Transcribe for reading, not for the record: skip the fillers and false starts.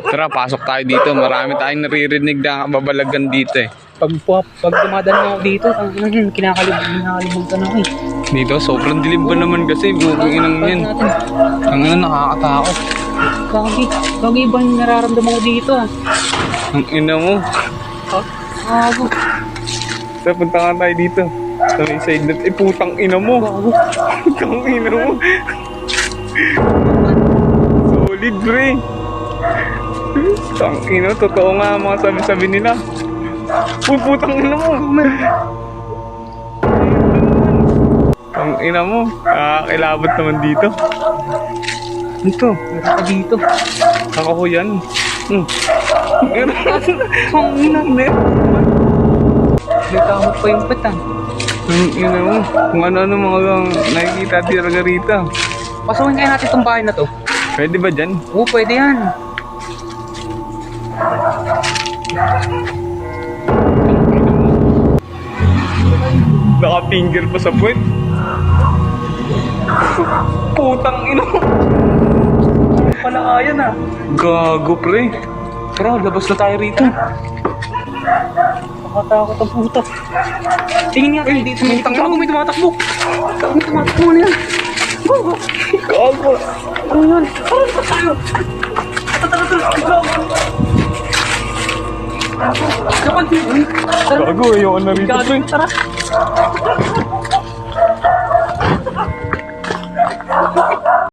Tara, pasok tayo dito. Marami tayong naririnig na kababalagan dito eh. Pag dumadaan ako dito, kinakalimutan ako eh. Dito, sobrang dilim ba naman kasi. Bukong inang yan. Ang nakakatakot. Gagi ba yung nararamdaman ko dito ah? Ang ina mo. Gago. Tara, punta nga tayo dito. Sa may side na. Eh, putang ina mo. Gago. Putang ina mo. Solid, pre. Putang ina, totoo nga ang mga sabi-sabi nila. Uy, putang ina mo. Putang ina mo. Kakakilabot naman dito. Ito. Meron ka dito. Ako ko yan. Ang ina. May kamot pa yung petang. Ang ina mo. Kung ano-ano mga nakikita talaga rito. Pasukin kaya natin itong bahay na to. Pwede ba dyan? Oo, pwede yan. Naka-finger pa sa puwet. Putang ina mo. Palakayan ah. Gago, pre. Tara, labas na tayo rito. Nakatakot ang puta. Tingin nga kayo dito. May tumatakbo. May tumatakbo na yan. Gago. Ano yun? Ano tayo? Kapag Gago, ayoko na rito, pre. tara.